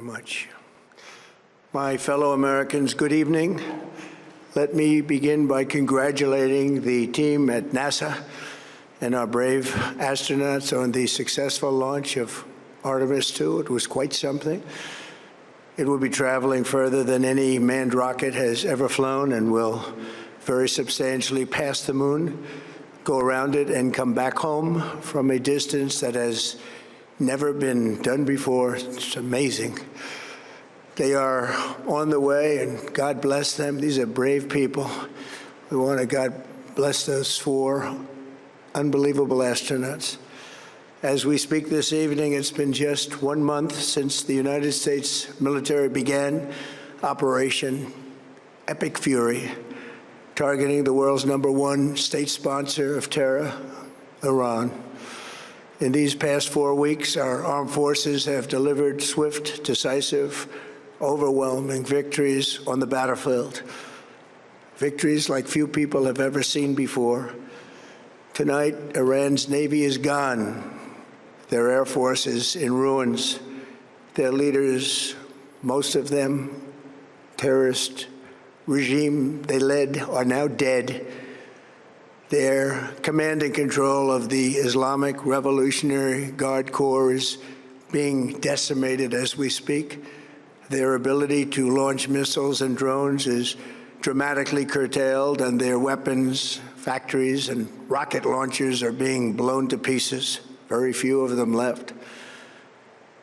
much. My fellow Americans, good evening. Let me begin by congratulating the team at NASA and our brave astronauts on the successful launch of Artemis 2. It was quite something. It will be traveling further than any manned rocket has ever flown and will very substantially pass the moon, go around it, and come back home from a distance that has never been done before. It's amazing. They are on the way, and God bless them. These are brave people. We want to God bless those 4 unbelievable astronauts. As we speak this evening, it's been just 1 month since the United States military began Operation Epic Fury, targeting the world's #1 state sponsor of terror, Iran. In these past 4 weeks, our armed forces have delivered swift, decisive, overwhelming victories on the battlefield, victories like few people have ever seen before. Tonight, Iran's Navy is gone. Their Air Force is in ruins. Their leaders, most of them terrorist regime they led, are now dead. Their command and control of the Islamic Revolutionary Guard Corps is being decimated as we speak. Their ability to launch missiles and drones is dramatically curtailed, and their weapons factories and rocket launchers are being blown to pieces. Very few of them left.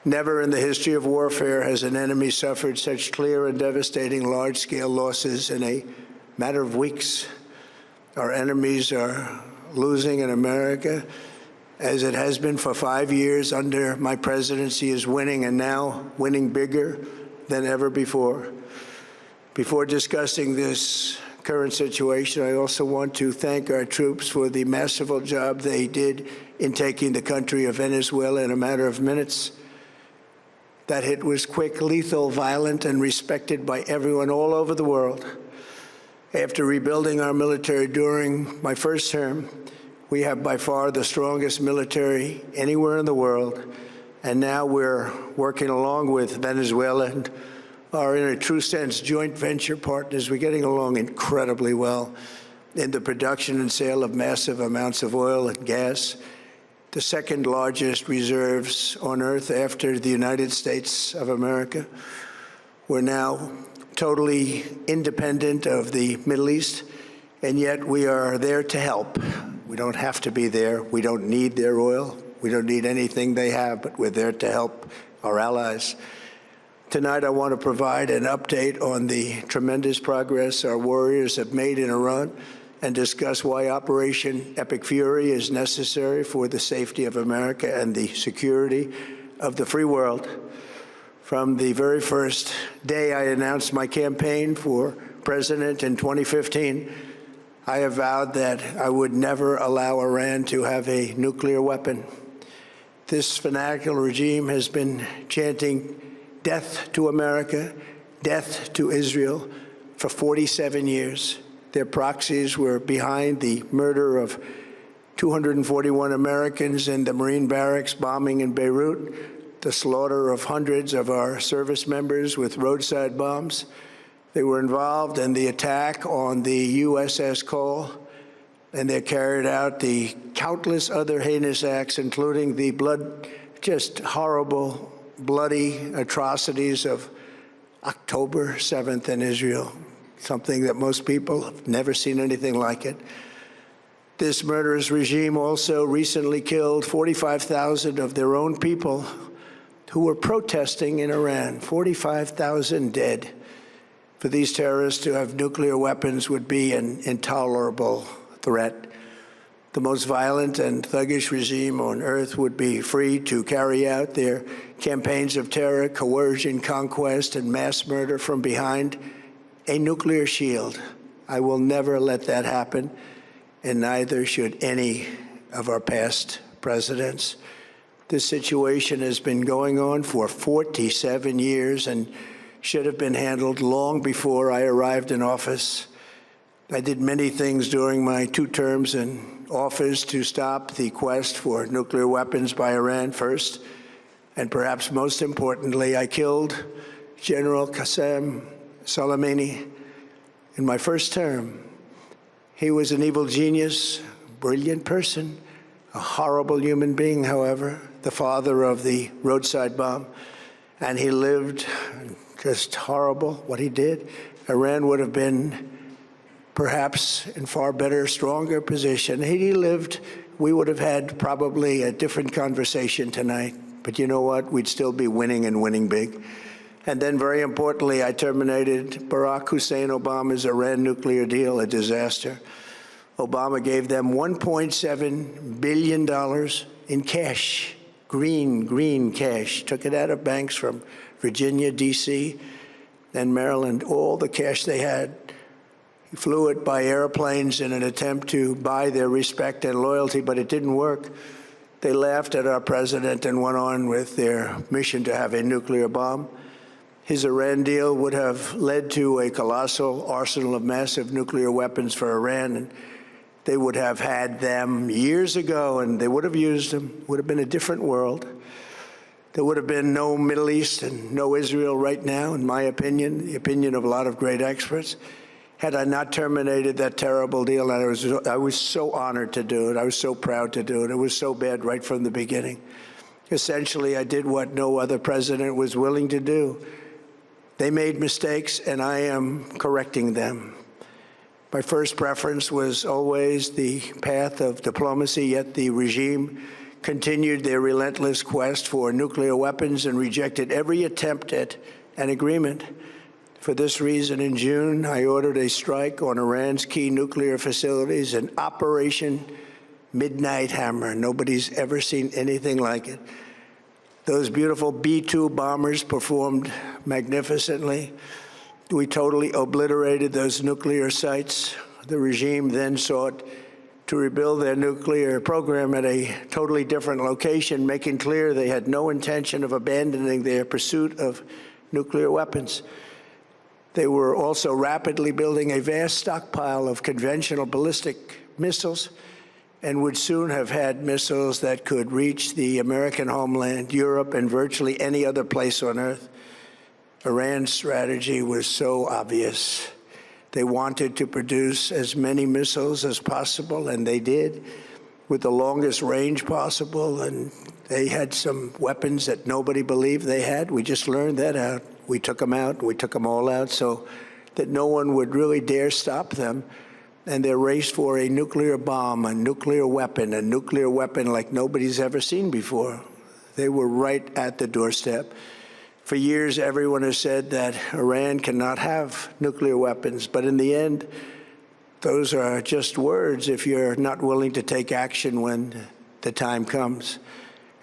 Never in the history of warfare has an enemy suffered such clear and devastating large-scale losses in a matter of weeks. Our enemies are losing in America, as it has been for 5 years under my presidency, is winning, and now winning bigger than ever before. Before discussing this current situation, I also want to thank our troops for the masterful job they did in taking the country of Venezuela in a matter of minutes. That hit was quick, lethal, violent, and respected by everyone all over the world. After rebuilding our military during my first term, we have by far the strongest military anywhere in the world. And now we're working along with Venezuela and are, in a true sense, joint venture partners. We're getting along incredibly well in the production and sale of massive amounts of oil and gas, the second largest reserves on Earth after the United States of America. We're now totally independent of the Middle East, and yet we are there to help. We don't have to be there. We don't need their oil. We don't need anything they have, but we're there to help our allies. Tonight, I want to provide an update on the tremendous progress our warriors have made in Iran and discuss why Operation Epic Fury is necessary for the safety of America and the security of the free world. From the very first day I announced my campaign for president in 2015, I have vowed that I would never allow Iran to have a nuclear weapon. This fanatical regime has been chanting death to America, death to Israel for 47 years. Their proxies were behind the murder of 241 Americans in the Marine barracks bombing in Beirut, the slaughter of hundreds of our service members with roadside bombs. They were involved in the attack on the USS Cole, and they carried out the countless other heinous acts, including the just horrible, bloody atrocities of October 7th in Israel, something that most people have never seen anything like it. This murderous regime also recently killed 45,000 of their own people who were protesting in Iran. 45,000 dead. For these terrorists to have nuclear weapons would be an intolerable threat. The most violent and thuggish regime on earth would be free to carry out their campaigns of terror, coercion, conquest, and mass murder from behind a nuclear shield. I will never let that happen, and neither should any of our past presidents. This situation has been going on for 47 years and should have been handled long before I arrived in office. I did many things during my 2 terms in office to stop the quest for nuclear weapons by Iran first, And perhaps most importantly, I killed General Qasem Soleimani in my first term. He was an evil genius, brilliant person, a horrible human being, however, the father of the roadside bomb. And he lived just horrible, what he did. Iran would have been perhaps in far better, stronger position. Had he lived, we would have had probably a different conversation tonight. But you know what? We'd still be winning and winning big. And then, very importantly, I terminated Barack Hussein Obama's Iran nuclear deal, a disaster. Obama gave them $1.7 billion in cash, green cash. Took it out of banks from Virginia, D.C., and Maryland, all the cash they had. He flew it by airplanes in an attempt to buy their respect and loyalty, but it didn't work. They laughed at our president and went on with their mission to have a nuclear bomb. His Iran deal would have led to a colossal arsenal of massive nuclear weapons for Iran, and they would have had them years ago, and they would have used them. It would have been a different world. There would have been no Middle East and no Israel right now, in my opinion, the opinion of a lot of great experts, had I not terminated that terrible deal. And I was so honored to do it. I was so proud to do it. It was so bad right from the beginning. Essentially, I did what no other president was willing to do. They made mistakes, and I am correcting them. My first preference was always the path of diplomacy, yet the regime continued their relentless quest for nuclear weapons and rejected every attempt at an agreement. For this reason, in June, I ordered a strike on Iran's key nuclear facilities, an Operation Midnight Hammer. Nobody's ever seen anything like it. Those beautiful B-2 bombers performed magnificently. We totally obliterated those nuclear sites. The regime then sought to rebuild their nuclear program at a totally different location, making clear they had no intention of abandoning their pursuit of nuclear weapons. They were also rapidly building a vast stockpile of conventional ballistic missiles and would soon have had missiles that could reach the American homeland, Europe, and virtually any other place on Earth. Iran's strategy was so obvious. They wanted to produce as many missiles as possible, and they did, with the longest range possible, and they had some weapons that nobody believed they had. We just learned that out. We took them out. We took them all out so that no one would really dare stop them. And their race for a nuclear bomb, a nuclear weapon like nobody's ever seen before. They were right at the doorstep. For years, everyone has said that Iran cannot have nuclear weapons, but in the end, those are just words if you're not willing to take action when the time comes.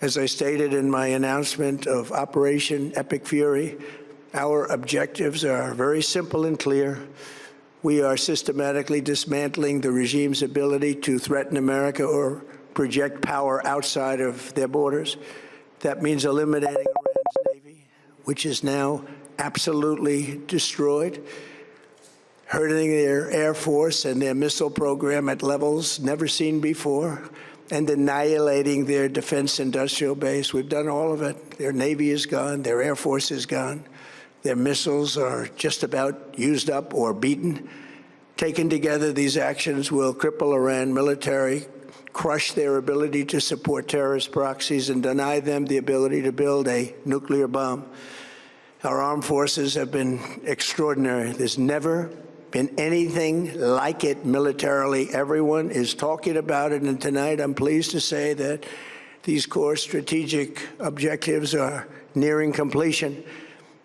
As I stated in my announcement of Operation Epic Fury, our objectives are very simple and clear. We are systematically dismantling the regime's ability to threaten America or project power outside of their borders. That means eliminating Iran's Navy, which is now absolutely destroyed, hurting their Air Force and their missile program at levels never seen before, and annihilating their defense industrial base. We've done all of it. Their Navy is gone. Their Air Force is gone. Their missiles are just about used up or beaten. Taken together, these actions will cripple Iran military, crush their ability to support terrorist proxies, and deny them the ability to build a nuclear bomb. Our armed forces have been extraordinary. There's never been anything like it militarily. Everyone is talking about it, and tonight I'm pleased to say that these core strategic objectives are nearing completion.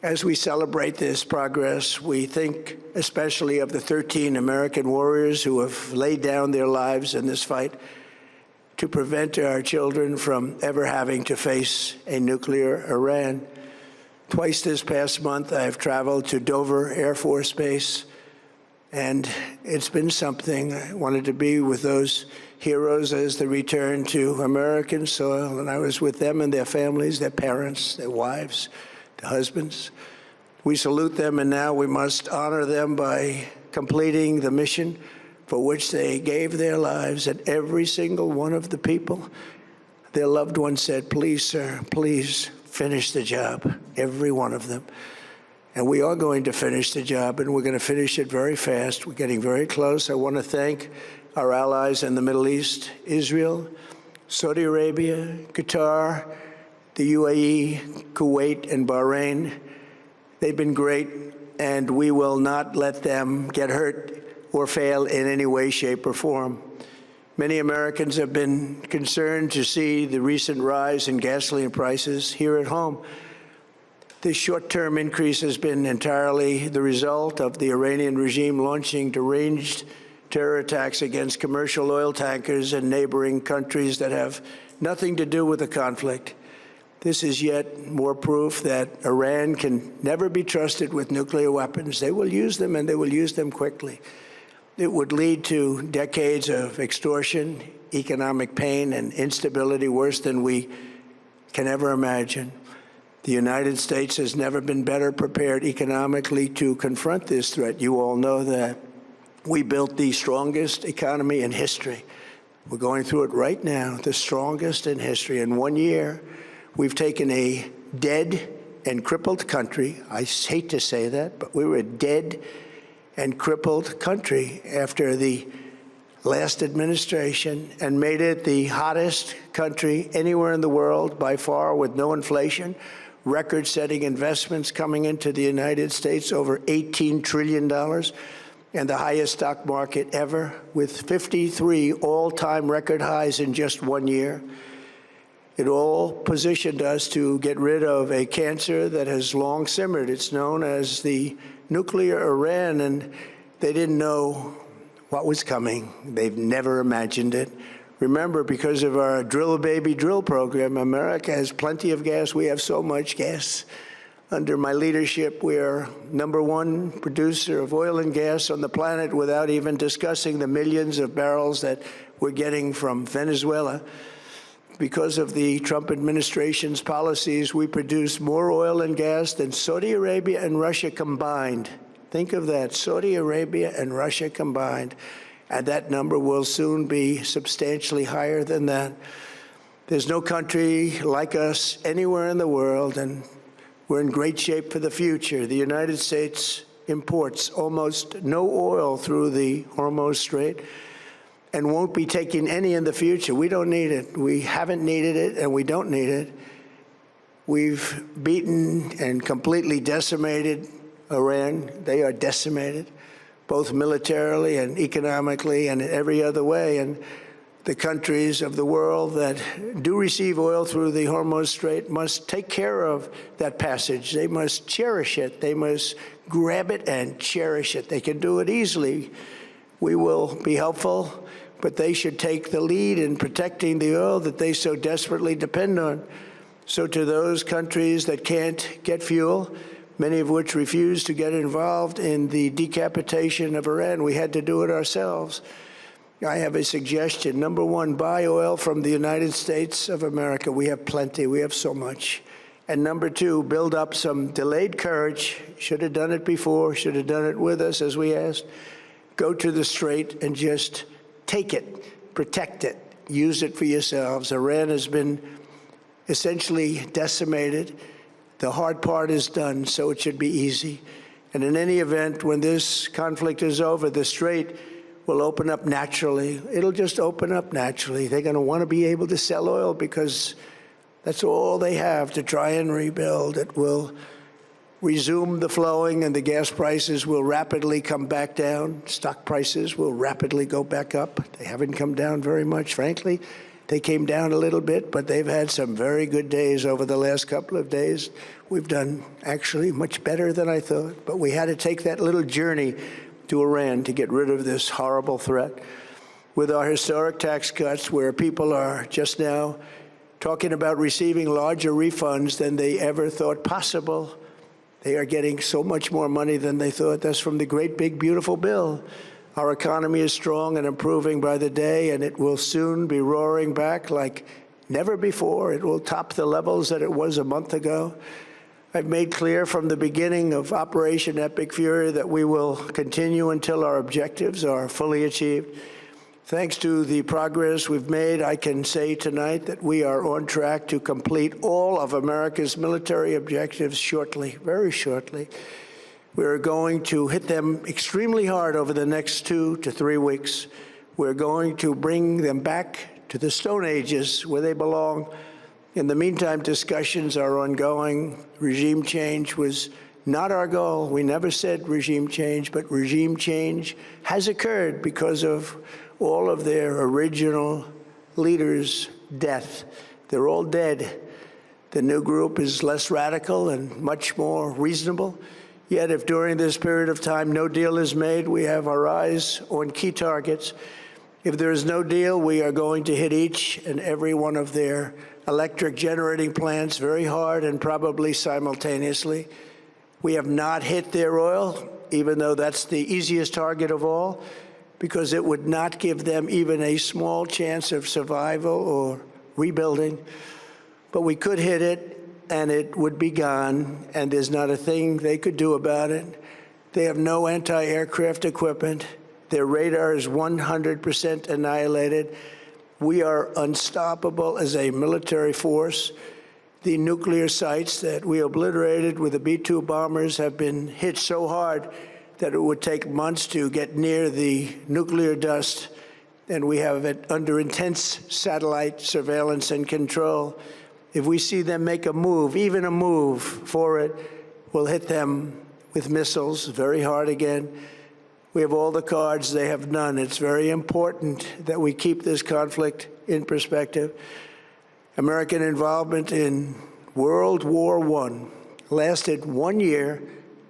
As we celebrate this progress, we think especially of the 13 American warriors who have laid down their lives in this fight to prevent our children from ever having to face a nuclear Iran. Twice this past month, I have traveled to Dover Air Force Base, and it's been something. I wanted to be with those heroes as they return to American soil, and I was with them and their families, their parents, their wives, their husbands. We salute them, and now we must honor them by completing the mission for which they gave their lives. And every single one of the people, their loved ones said, please, sir, please finish the job, every one of them. And we are going to finish the job, and we're going to finish it very fast. We're getting very close. I want to thank our allies in the Middle East, Israel, Saudi Arabia, Qatar, the UAE, Kuwait, and Bahrain. They've been great, and we will not let them get hurt or fail in any way, shape, or form. Many Americans have been concerned to see the recent rise in gasoline prices here at home. This short-term increase has been entirely the result of the Iranian regime launching deranged terror attacks against commercial oil tankers in neighboring countries that have nothing to do with the conflict. This is yet more proof that Iran can never be trusted with nuclear weapons. They will use them, and they will use them quickly. It would lead to decades of extortion, economic pain, and instability worse than we can ever imagine. The United States has never been better prepared economically to confront this threat. You all know that. We built the strongest economy in history. We're going through it right now, the strongest in history. In 1 year, we've taken a dead and crippled country. I hate to say that, but we were a dead and crippled country after the last administration and made it the hottest country anywhere in the world by far, with no inflation, record-setting investments coming into the United States, over $18 trillion, and the highest stock market ever, with 53 all-time record highs in just 1 year. It all positioned us to get rid of a cancer that has long simmered. It's known as the nuclear Iran, and they didn't know what was coming. They've never imagined it. Remember, because of our Drill Baby Drill program, America has plenty of gas. We have so much gas. Under my leadership, we are #1 producer of oil and gas on the planet, without even discussing the millions of barrels that we're getting from Venezuela. Because of the Trump administration's policies, we produce more oil and gas than Saudi Arabia and Russia combined. Think of that, Saudi Arabia and Russia combined. And that number will soon be substantially higher than that. There's no country like us anywhere in the world, and we're in great shape for the future. The United States imports almost no oil through the Hormuz Strait and won't be taking any in the future. We don't need it. We haven't needed it, and we don't need it. We've beaten and completely decimated Iran. They are decimated, both militarily and economically and in every other way. And the countries of the world that do receive oil through the Hormuz Strait must take care of that passage. They must cherish it. They must grab it and cherish it. They can do it easily. We will be helpful, but they should take the lead in protecting the oil that they so desperately depend on. So to those countries that can't get fuel, many of which refuse to get involved in the decapitation of Iran, we had to do it ourselves. I have a suggestion. #1, buy oil from the United States of America. We have plenty. We have so much. And #2, build up some delayed courage. Should have done it before. Should have done it with us, as we asked. Go to the Strait and just take it, protect it, use it for yourselves. Iran has been essentially decimated. The hard part is done, so it should be easy. And in any event, when this conflict is over, the Strait will open up naturally. It'll just open up naturally. They're going to want to be able to sell oil because that's all they have to try and rebuild. It will resume the flowing, and the gas prices will rapidly come back down. Stock prices will rapidly go back up. They haven't come down very much, frankly. They came down a little bit, but they've had some very good days over the last couple of days. We've done actually much better than I thought, but we had to take that little journey to Iran to get rid of this horrible threat. With our historic tax cuts, where people are just now talking about receiving larger refunds than they ever thought possible, they are getting so much more money than they thought. That's from the great, big, beautiful bill. Our economy is strong and improving by the day, and it will soon be roaring back like never before. It will top the levels that it was a month ago. I've made clear from the beginning of Operation Epic Fury that we will continue until our objectives are fully achieved. Thanks to the progress we've made, I can say tonight that we are on track to complete all of America's military objectives shortly, very shortly. We're going to hit them extremely hard over the next 2 to 3 weeks. We're going to bring them back to the Stone Ages where they belong. In the meantime, discussions are ongoing. Regime change was not our goal. We never said regime change, but regime change has occurred because of all of their original leaders' death. They're all dead. The new group is less radical and much more reasonable. Yet if during this period of time no deal is made, we have our eyes on key targets. If there is no deal, we are going to hit each and every one of their electric generating plants very hard and probably simultaneously. We have not hit their oil, even though that's the easiest target of all, because it would not give them even a small chance of survival or rebuilding. But we could hit it, and it would be gone, and there's not a thing they could do about it. They have no anti-aircraft equipment. Their radar is 100% annihilated. We are unstoppable as a military force. The nuclear sites that we obliterated with the B-2 bombers have been hit so hard that it would take months to get near the nuclear dust, and we have it under intense satellite surveillance and control. If we see them make a move, even a move for it, we'll hit them with missiles very hard again. We have all the cards, they have none. It's very important that we keep this conflict in perspective. American involvement in World War I lasted 1 year,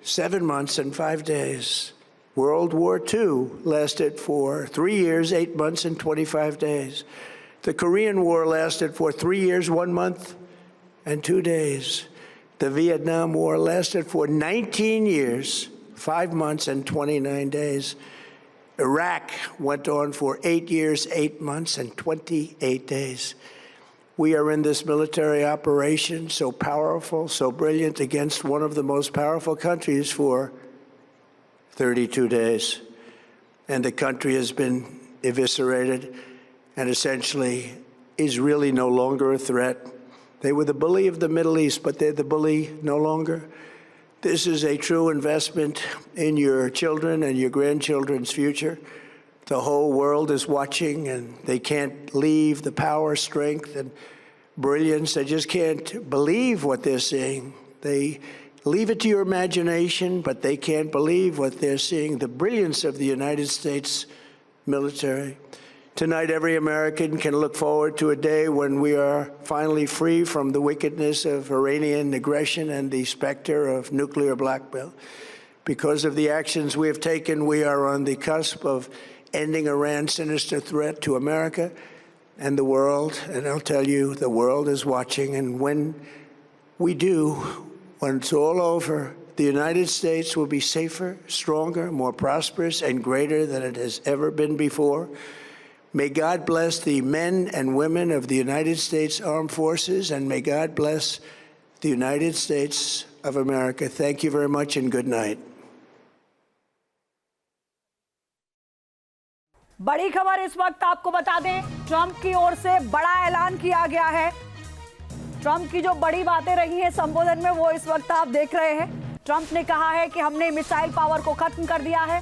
7 months, and 5 days. World War II lasted for 3 years, 8 months, and 25 days. The Korean War lasted for 3 years, 1 month, and 2 days. The Vietnam War lasted for 19 years, 5 months, and 29 days. Iraq went on for 8 years, 8 months, and 28 days. We are in this military operation, so powerful, so brilliant, against one of the most powerful countries for 32 days. And the country has been eviscerated and essentially is really no longer a threat. They were the bully of the Middle East, but they're the bully no longer. This is a true investment in your children and your grandchildren's future. The whole world is watching, and they can't leave the power, strength, and brilliance. They just can't believe what they're seeing. They leave it to your imagination, but they can't believe what they're seeing, the brilliance of the United States military. Tonight, every American can look forward to a day when we are finally free from the wickedness of Iranian aggression and the specter of nuclear blackmail. Because of the actions we have taken, we are on the cusp of ending Iran's sinister threat to America and the world. And I'll tell you, the world is watching. And when we do, when it's all over, the United States will be safer, stronger, more prosperous, and greater than it has ever been before. May God bless the men and women of the United States Armed Forces, and may God bless the United States of America. Thank you very much, and good night. बड़ी खबर इस वक्त आपको बता दें, Trump की ओर से बड़ा ऐलान किया गया है। ट्रंप की जो बड़ी बातें रही हैं संबोधन में, वो इस वक्त आप देख रहे हैं। ट्रंप ने कहा है कि हमने मिसाइल पावर को खत्म कर दिया है,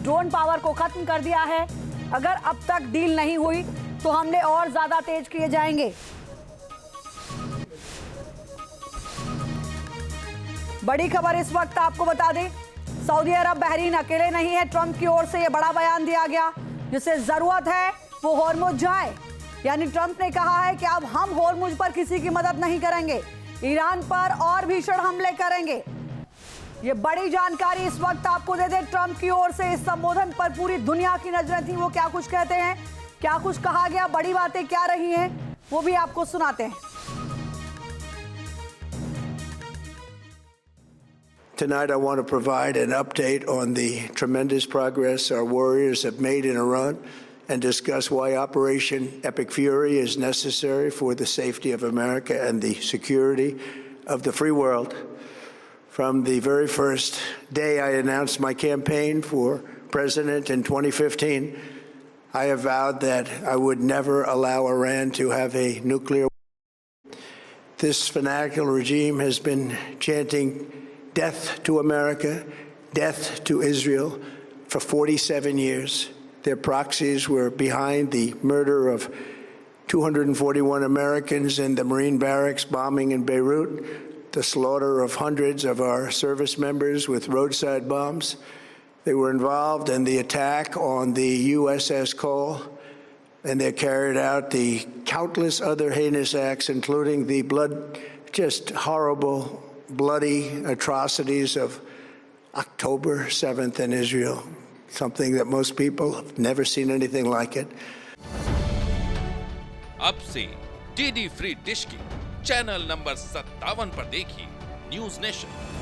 ड्रोन पावर को खत्म कर दिया है। अगर अब तक डील नहीं हुई तो हमले और ज्यादा तेज किए जाएंगे। बड़ी खबर इस वक्त आपको बता दें, सऊदी अरब बहरीन अकेले नहीं है। ट्रंप की ओर से यह बड़ा बयान दिया गया, जिसे जरूरत है वो होर्मुज जाए। यानी ट्रंप ने कहा है कि अब हम होर्मुज पर किसी की मदद नहीं करेंगे, ईरान पर और भीषण हमले करेंगे। ये बड़ी जानकारी इस वक्त आपको दे दें, ट्रंप की ओर से इस संबोधन पर पूरी दुनिया की नजरें थी। वो क्या कुछ कहते हैं, क्या कुछ कहा गया, बड़ी बातें क्या रही हैं, वो भी आपको सुनाते हैं। Tonight, I want to provide an update on the tremendous progress our warriors have made in Iran and discuss why Operation Epic Fury is necessary for the safety of America and the security of the free world. From the very first day I announced my campaign for president in 2015, I have vowed that I would never allow Iran to have a nuclear weapon. This fanatical regime has been chanting death to America, death to Israel for 47 years. Their proxies were behind the murder of 241 Americans in the Marine barracks bombing in Beirut, the slaughter of hundreds of our service members with roadside bombs. They were involved in the attack on the USS Cole, and they carried out the countless other heinous acts, including the just horrible, bloody atrocities of October 7th in Israel, something that most people have never seen anything like it. अब से DD free dish की channel number 57 पर देखिए news nation.